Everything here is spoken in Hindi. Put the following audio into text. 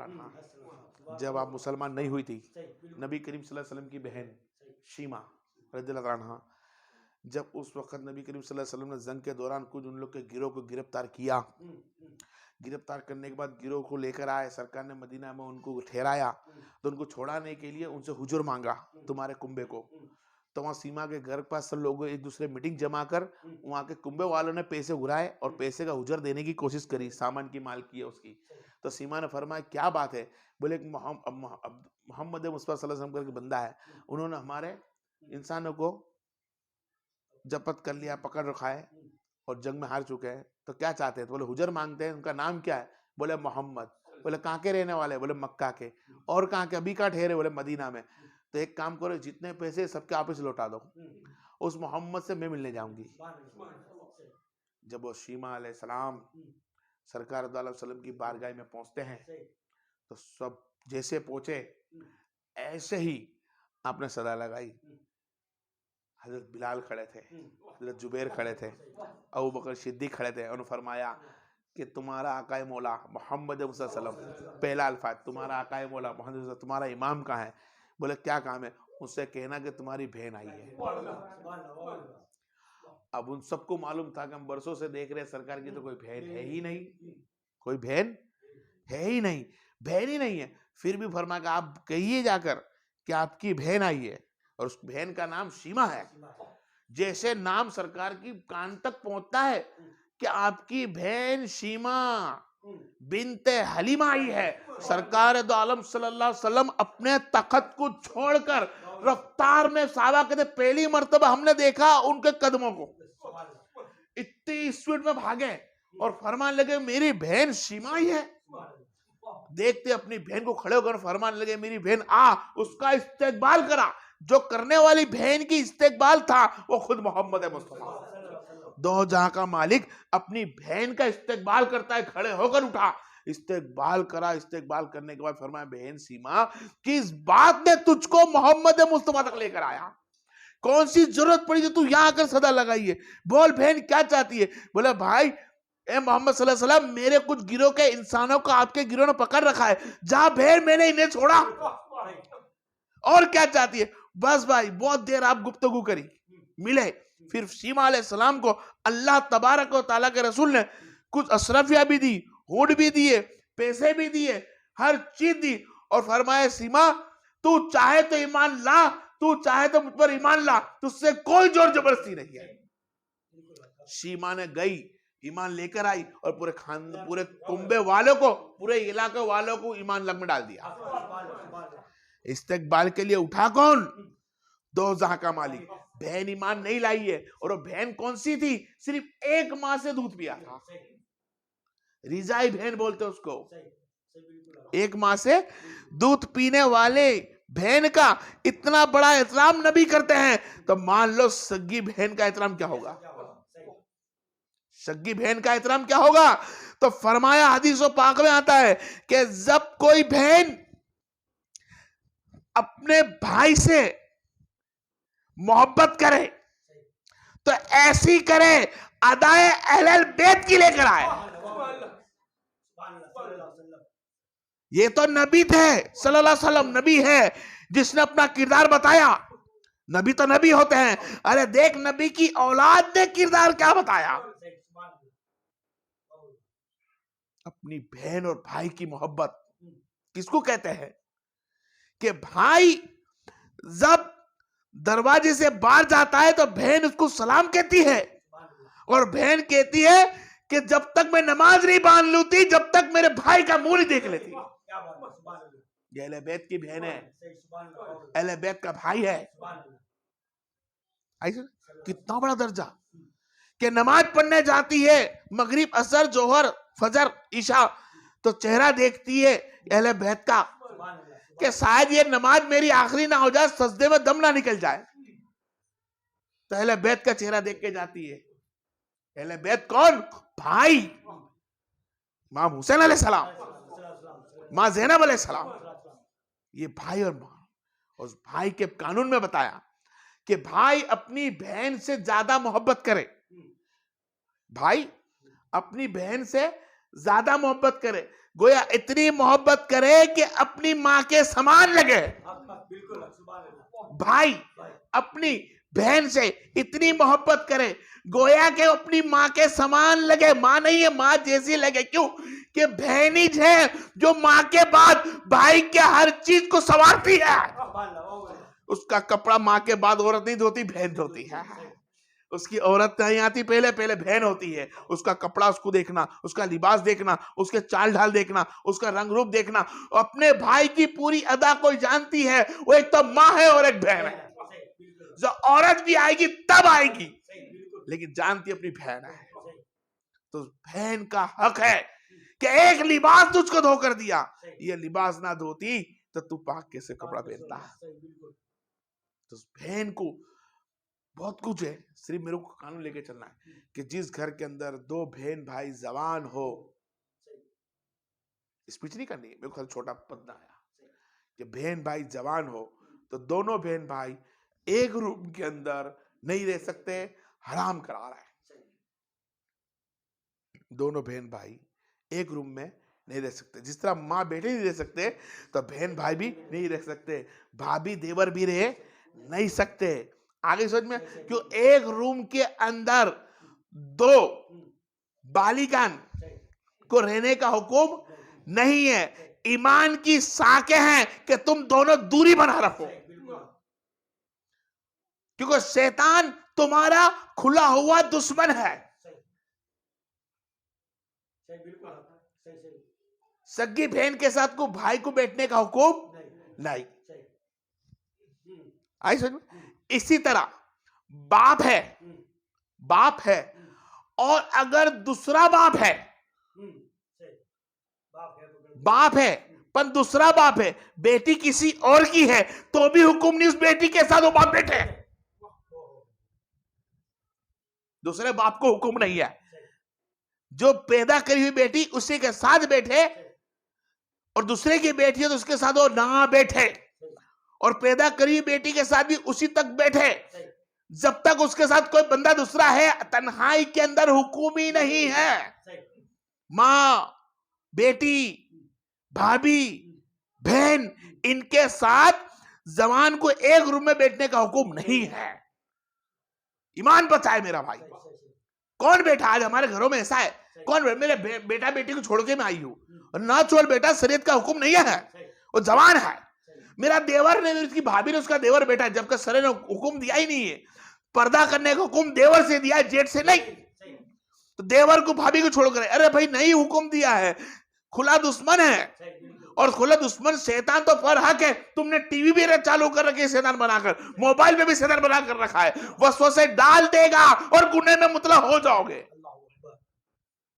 अन्हा, जब आप मुसलमान नहीं हुई थी, नबी करीम सल्लल्लाहु अलैहि वसल्लम की बहन शीमा रज़ियल्लाहु अन्हा, जब उस वक्त नबी करीम सल्लल्लाहु अलैहि वसल्लम ने जंग के दौरान कुछ उन लोग के गिरोह को गिरफ्तार किया, गिरफ्तार करने के बाद गिरोह को लेकर आए, सरकार ने मदीना में उनको ठहराया, तो उनको छोड़ाने के लिए उनसे हुजूर मांगा, तुम्हारे कुंबे को। तो वहाँ सीमा के घर के पास सब लोग एक दूसरे मीटिंग जमा कर वहाँ के कुंबे वालों ने पैसे उड़ाए और पैसे का हुजूर देने की कोशिश करी, सामान की माल की है उसकी। तो सीमा ने फरमाया क्या बात है? बोले एक मोहम्मद मुस्तफा सल्लल्लाहु अलैहि वसल्लम करके बंदा है, उन्होंने हमारे इंसानों को जब्त कर लिया, पकड़ रखा है और जंग में हार चुके हैं, तो क्या चाहते हैं? तो बोले हुजूर मांगते हैं, उनका नाम क्या है? बोले मोहम्मद। बोले कहाँ के रहने वाले? बोले मक्का के। और कहाँ के? अभी कहाँ ठहरे? बोले मदीना में। तो एक काम करो, जितने पैसे सबके आपस लौटा दो, उस मोहम्मद से मैं मिलने जाऊंगी। जब वो शीमा अलैहिस्सलाम सरकार दो अलैहि वसल्लम की बारगाह में पहुंचते हैं, तो सब जैसे पहुंचे ऐसे ही आपने सदा लगाई। हजरत बिलाल खड़े थे, हजरत जुबैर खड़े थे, अबू बकर सिद्दीक खड़े थे। उन्होंने फरमाया कि तुम्हारा आकाए मौला मोहम्मद मुस्तफा सल्लल्लाहु अलैहि वसल्लम, पहला अल्फाज, तुम्हारा आकाए मौला मोहम्मद, तुम्हारा इमाम कहाँ है? बोले क्या काम है? उससे कहना कि तुम्हारी बहन आई है। अब उन सबको मालूम था कि हम बरसों से देख रहे हैं सरकार की तो कोई बहन है ही नहीं, कोई बहन है ही नहीं, बहन ही नहीं है। फिर भी फरमाया कि आप कहिए जाकर कि आपकी बहन आई है, और उस बहन का नाम शीमा है। जैसे नाम सरकार की कान तक पहुंचता है कि आपकी बहन शीमा बिनते हलीमा आई है, सरकार दो आलम सल्लल्लाहु अलैहि वसल्लम अपने तख्त को छोड़कर रफ्तार में, साहबा कहते पहली मर्तबा हमने देखा उनके कदमों को, इतनी स्पीड में भागे और फरमान लगे मेरी बहन शीमा ही है। देखते अपनी बहन को खड़े होकर फरमान लगे मेरी बहन आ, उसका इस्तेकबाल करा। जो करने वाली बहन की इस्तेकबाल था वो खुद मोहम्मद मुस्तफा, दो जहां का मालिक अपनी बहन का इस्तेकबाल करता है, खड़े होकर उठा, इस्तेकबाल करा। इस्तेकबाल करने के बाद फरमाया बहन सीमा, किस बात ने तुझको मोहम्मद मुस्तफा तक लेकर आया? कौन सी जरूरत पड़ी जो तू यहां आकर सदा लगाई है? बोल बहन क्या चाहती है? बोला भाई ए मोहम्मद सल्लल्लाहु अलैहि वसल्लम, मेरे कुछ गिरोह के इंसानों को आपके गिरोह ने पकड़ रखा है, जहां बहन मैंने इन्हें छोड़ा। और क्या चाहती है? बस भाई बहुत देर आप गुफ्तगू करी, मिले। फिर शीमा अलैहिस्सलाम को अल्लाह तबारक व तआला के रसूल ने कुछ अशरफिया भी दी, हुड भी दिए, पैसे भी दिए, हर चीज दी, और फरमाया सीमा तू चाहे तो ईमान ला, तू चाहे तो मुझ पर ईमान ला, तुझसे कोई जोर जबरदस्ती नहीं है। शीमा ने गई, ईमान लेकर आई और पूरे कुंबे वालों को, पूरे इलाके वालों को ईमान लग में डाल दिया। इस्तेकबाल के लिए उठा कौन? दो जहां का मालिक। बहन ईमान नहीं लाई है, और वो बहन कौन सी थी? सिर्फ एक माँ से दूध पिया था, रिजाई बहन बोलते उसको। एक माँ से दूध पीने वाले बहन का इतना बड़ा एहतराम नबी करते हैं, तो मान लो सग्गी बहन का एहतराम क्या होगा? सग्गी बहन का एहतराम क्या होगा? तो फरमाया हदीस पाक में आता है कि जब कोई बहन अपने भाई से मोहब्बत करे तो ऐसी करे अदाए अहले बैत की लेकर आए। ये तो नबी थे सल्लल्लाहु अलैहि वसल्लम, नबी है जिसने अपना किरदार बताया। नबी तो नबी होते हैं, अरे देख नबी की औलाद ने किरदार क्या बताया। अपनी बहन और भाई की मोहब्बत किसको कहते हैं? कि भाई जब दरवाजे से बाहर जाता है तो बहन उसको सलाम कहती है, और बहन कहती है कि जब तक मैं नमाज नहीं बांध लूती, जब तक मेरे भाई का मुंह नहीं देख लेती। ये अहले बैत की बहन है, अहले बैत का भाई है। कितना बड़ा दर्जा कि नमाज पढ़ने जाती है, मगरिब असर जोहर फजर ईशा, तो चेहरा देखती है अहले बैत का कि शायद ये नमाज मेरी आखिरी ना हो जाए, सजदे में दम ना निकल जाए। तो अहले बैत का चेहरा देख के जाती है। अहले बैत कौन? भाई इमाम हुसैन अलैहिस्सलाम, मां ज़ैनब अलैहिस्सलाम, ये भाई और मां। उस भाई के कानून में बताया कि भाई अपनी बहन से ज्यादा मोहब्बत करे, भाई अपनी बहन से ज्यादा मोहब्बत करे। गोया इतनी मोहब्बत करे कि अपनी मां के समान लगे। भाई अपनी बहन से इतनी मोहब्बत करे गोया के अपनी मां के समान लगे। मां नहीं है, मां जैसी लगे। क्यों? कि बहन ही है जो मां के बाद भाई के हर चीज को संवारती है। उसका कपड़ा मां के बाद औरत नहीं धोती, बहन धोती है। उसकी औरत नहीं आती, पहले पहले बहन होती है। उसका कपड़ा उसको देखना, उसका लिबास देखना, उसके चाल ढाल देखना, उसका रंग रूप देखना। अपने भाई की पूरी अदा कोई जानती है, वो एक तो मां है और एक बहन है। जो औरत भी आएगी तब आएगी, लेकिन जानती अपनी बहन है। तो बहन का हक है कि एक लिबास तुझको धोकर दिया, ये लिबास ना धोती तो तू पाक कैसे कपड़ा पहनता। तो बहन को बहुत कुछ है। सिर्फ मेरे को कानून लेके चलना है कि जिस घर के अंदर दो बहन भाई जवान हो, स्पीच नहीं करनी है, मेरे को छोटा पद आया कि बहन भाई जवान हो तो दोनों बहन भाई एक रूम के अंदर नहीं रह सकते, हराम करा रहा है। दोनों बहन भाई एक रूम में नहीं रह सकते। जिस तरह माँ बेटे नहीं रह सकते तो बहन भाई भी नहीं रह सकते, भाभी देवर भी रह नहीं सकते। आगे समझ में? क्यों? एक रूम के अंदर दो बालिकान को रहने का हुक्म नहीं है। ईमान की साकें हैं कि तुम दोनों दूरी बना रखो, क्योंकि शैतान तुम्हारा खुला हुआ दुश्मन है। सगी बहन के साथ को भाई को बैठने का हुक्म नहीं। आई समझ में? इसी तरह बाप है, बाप है, और अगर दूसरा बाप है, बाप है पर दूसरा बाप है, बेटी किसी और की है, तो भी हुक्म नहीं उस बेटी के साथ वो बाप बैठे। दूसरे बाप को हुक्म नहीं है। जो पैदा करी हुई बेटी उसी के साथ बैठे, और दूसरे की बेटी है तो उसके साथ वो ना बैठे, और पैदा करी हुई बेटी के साथ भी उसी तक बैठे जब तक उसके साथ कोई बंदा दूसरा है। तन्हाई के अंदर हुक्म ही नहीं है। मां, बेटी, भाभी, बहन, इनके साथ जवान को एक रूम में बैठने का हुक्म नहीं है। ईमान बताए मेरा भाई, कौन बैठा? आज हमारे घरों में ऐसा है, कौन मेरे बेटा बेटी को छोड़ के मैं आई हूं, और ना छोड़ बेटा, शरीयत का हुक्म नहीं है, वो जवान है। मेरा देवर ने, उसकी भाभी ने उसका देवर बेटा, जबकि शरीयत ने हुक्म दिया ही नहीं है। पर्दा करने का हुक्म देवर से दिया, जेठ से नहीं। तो देवर को भाभी को छोड़कर, अरे भाई नहीं हुक्म दिया है, खुला दुश्मन है। और खुला दुश्मन शैतान तो पर हक है। तुमने टीवी भी चालू कर रखी है शैतान बनाकर, मोबाइल में भी शैतान बना कर रखा है, वसवसे डाल देगा और गुनाह में मुतला हो जाओगे।